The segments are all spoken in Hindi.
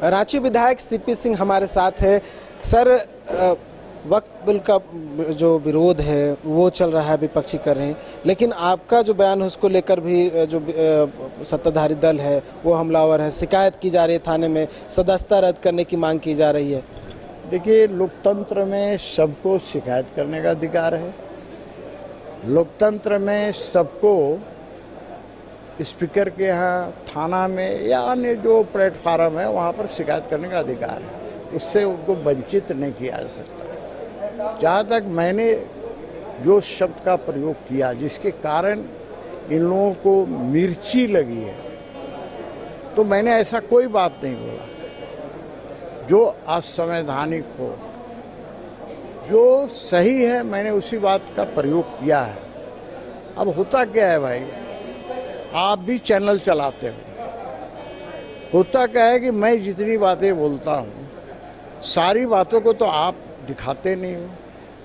रांची विधायक सीपी सिंह हमारे साथ है। सर, वक्फ बिल का जो विरोध है वो चल रहा है, विपक्षी कर रहे हैं, लेकिन आपका जो बयान है उसको लेकर भी जो सत्ताधारी दल है वो हमलावर है, शिकायत की जा रही है, थाने में सदस्यता रद्द करने की मांग की जा रही है। देखिए, लोकतंत्र में सबको शिकायत करने का अधिकार है। लोकतंत्र में सबको स्पीकर के यहाँ, थाना में या अन्य जो प्लेटफार्म है वहाँ पर शिकायत करने का अधिकार है। उससे उनको वंचित नहीं किया जा सकता। जहाँ तक मैंने जो शब्द का प्रयोग किया जिसके कारण इन लोगों को मिर्ची लगी है, तो मैंने ऐसा कोई बात नहीं बोला जो असंवैधानिक हो। जो सही है मैंने उसी बात का प्रयोग किया है। अब होता क्या है भाई, आप भी चैनल चलाते हो, होता क्या है कि मैं जितनी बातें बोलता हूँ सारी बातों को तो आप दिखाते नहीं हो,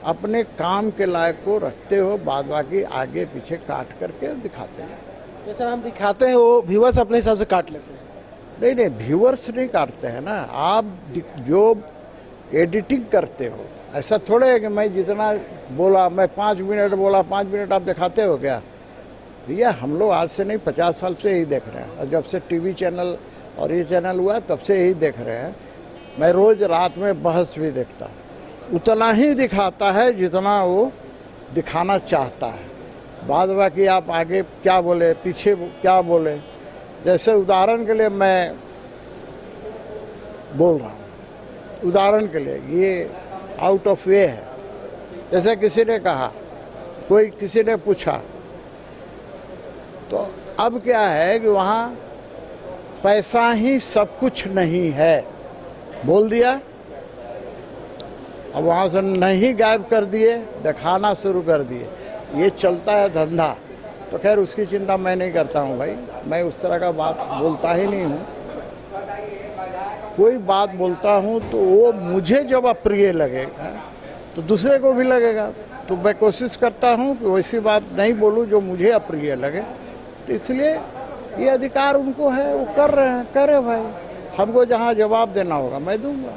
अपने काम के लायक को रखते हो, बाद बाकी आगे पीछे काट करके दिखाते हैं। जैसा हम दिखाते हैं वो व्यूअर्स अपने हिसाब से काट लेते हैं। नहीं, व्यूअर्स नहीं काटते हैं ना, आप जो एडिटिंग करते हो। ऐसा थोड़े है कि मैं जितना बोला, मैं 5 मिनट बोला, 5 मिनट आप दिखाते हो क्या? भैया, हम लोग आज से नहीं 50 साल से यही देख रहे हैं, और जब से टीवी चैनल और ये चैनल हुआ तब से यही देख रहे हैं। मैं रोज रात में बहस भी देखता हूँ, उतना ही दिखाता है जितना वो दिखाना चाहता है। बाद बाकी आप आगे क्या बोले, पीछे क्या बोले। जैसे उदाहरण के लिए मैं बोल रहा हूँ, उदाहरण के लिए ये आउट ऑफ वे है। जैसे किसी ने कहा, कोई किसी ने पूछा, तो अब क्या है कि वहाँ पैसा ही सब कुछ नहीं है बोल दिया। अब वहाँ से नहीं गायब कर दिए, दिखाना शुरू कर दिए। ये चलता है धंधा। तो खैर उसकी चिंता मैं नहीं करता हूँ भाई, मैं उस तरह का बात बोलता ही नहीं हूँ। कोई बात बोलता हूँ तो वो मुझे जब अप्रिय लगेगा तो दूसरे को भी लगेगा। तो मैं कोशिश करता हूँ कि वैसी बात नहीं बोलूँ जो मुझे अप्रिय लगे। तो इसलिए ये अधिकार उनको है, वो कर रहे हैं, करे भाई। हमको जहाँ जवाब देना होगा मैं दूंगा।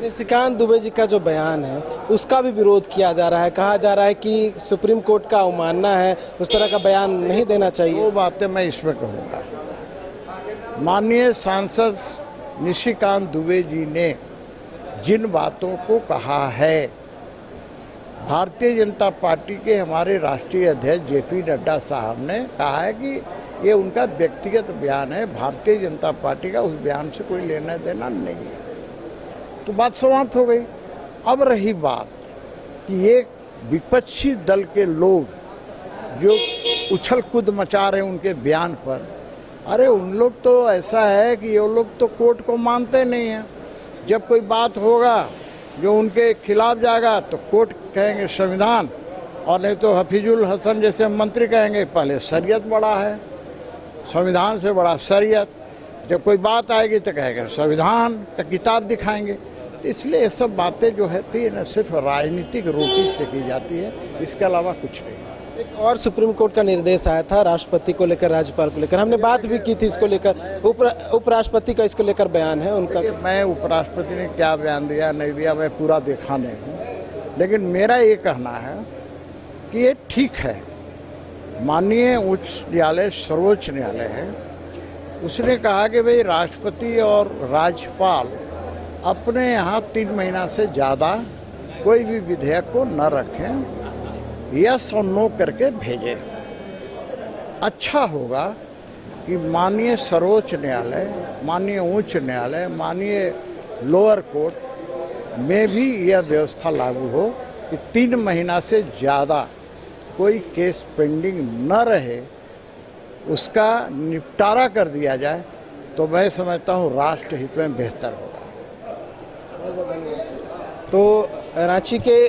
निशिकांत दुबे जी का जो बयान है उसका भी विरोध किया जा रहा है। कहा जा रहा है कि सुप्रीम कोर्ट का अवमानना है, उस तरह का बयान नहीं देना चाहिए। वो बातें मैं इसमें कहूँगा। माननीय सांसद निशिकांत दुबे जी ने जिन बातों को कहा है, भारतीय जनता पार्टी के हमारे राष्ट्रीय अध्यक्ष जेपी नड्डा साहब ने कहा है कि ये उनका व्यक्तिगत बयान है, भारतीय जनता पार्टी का उस बयान से कोई लेना देना नहीं है। तो बात समाप्त हो गई। अब रही बात कि ये विपक्षी दल के लोग जो उछल कूद मचा रहे हैं उनके बयान पर, अरे उन लोग तो ऐसा है कि ये लोग तो कोर्ट को मानते नहीं हैं। जब कोई बात होगा जो उनके खिलाफ जाएगा तो कोर्ट कहेंगे संविधान, और नहीं तो हफीजुल हसन जैसे मंत्री कहेंगे पहले शरीयत बड़ा है, संविधान से बड़ा शरीयत। जब कोई बात आएगी तो कहेंगे संविधान का किताब दिखाएंगे। इसलिए ये सब बातें जो है ये न सिर्फ राजनीतिक रोटी से की जाती है, इसके अलावा कुछ नहीं। एक और सुप्रीम कोर्ट का निर्देश आया था राष्ट्रपति को लेकर, राज्यपाल को लेकर, हमने बात भी की थी इसको लेकर। उपराष्ट्रपति का इसको लेकर बयान है उनका। मैं उपराष्ट्रपति ने क्या बयान दिया नहीं दिया मैं पूरा देखा नहीं हूँ, लेकिन मेरा ये कहना है कि ये ठीक है। माननीय उच्च न्यायालय, सर्वोच्च न्यायालय है, उसने कहा कि भाई राष्ट्रपति और राज्यपाल अपने यहाँ 3 महीना से ज़्यादा कोई भी विधेयक को न रखें, यस और नो करके भेजें। अच्छा होगा कि माननीय सर्वोच्च न्यायालय, माननीय उच्च न्यायालय, माननीय लोअर कोर्ट में भी यह व्यवस्था लागू हो कि 3 महीना से ज़्यादा कोई केस पेंडिंग न रहे, उसका निपटारा कर दिया जाए। तो मैं समझता हूँ राष्ट्र हित में बेहतर होगा। तो रांची के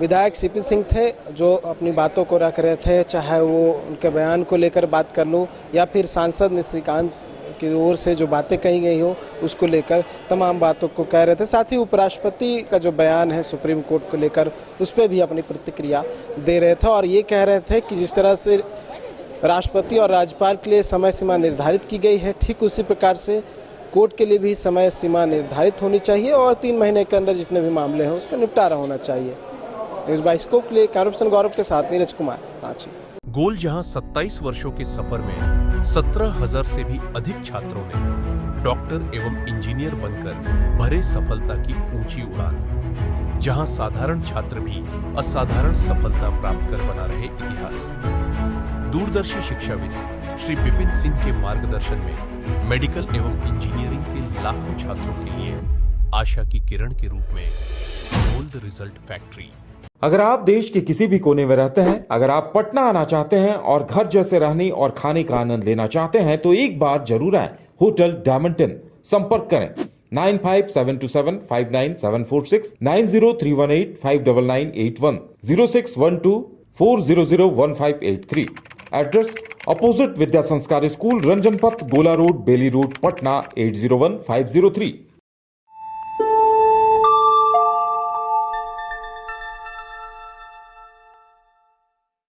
विधायक सीपी सिंह थे जो अपनी बातों को रख रहे थे, चाहे वो उनके बयान को लेकर बात कर लो या फिर सांसद निशिकांत की ओर से जो बातें कही गई हो उसको लेकर तमाम बातों को कह रहे थे। साथ ही उपराष्ट्रपति का जो बयान है सुप्रीम कोर्ट को लेकर उस पर भी अपनी प्रतिक्रिया दे रहे थे और ये कह रहे थे कि जिस तरह से राष्ट्रपति और राज्यपाल के लिए समय सीमा निर्धारित की गई है, ठीक उसी प्रकार से कोर्ट के लिए भी समय सीमा निर्धारित होनी चाहिए और 3 महीने के अंदर जितने भी मामले हैं उसका निपटारा होना चाहिए। न्यूज़ बाइस्कोप के लिए कैमरामैन गौरव के साथ नीरज कुमार, रांची। गोल जहां 27 वर्षों के सफर में 17,000 से भी अधिक छात्रों ने डॉक्टर एवं इंजीनियर बनकर भरे सफलता की ऊंची उड़ान, जहां साधारण छात्र भी असाधारण सफलता प्राप्त कर बना रहे इतिहास। दूरदर्शी शिक्षाविद श्री विपिन सिंह के मार्गदर्शन में मेडिकल एवं इंजीनियरिंग के लाखों छात्रों के लिए आशा की किरण के रूप में गोल्ड रिजल्ट फैक्ट्री। अगर आप देश के किसी भी कोने में रहते हैं, अगर आप पटना आना चाहते हैं और घर जैसे रहने और खाने का आनंद लेना चाहते हैं तो एक बार जरूर आए होटल डायमंटन। संपर्क करें 9572759746, 9031859981, 0612400158 एड्रेस अपोजिट विद्या संस्कार स्कूल, रंजन पथ, गोला रोड, बेली रोड, पटना 801503।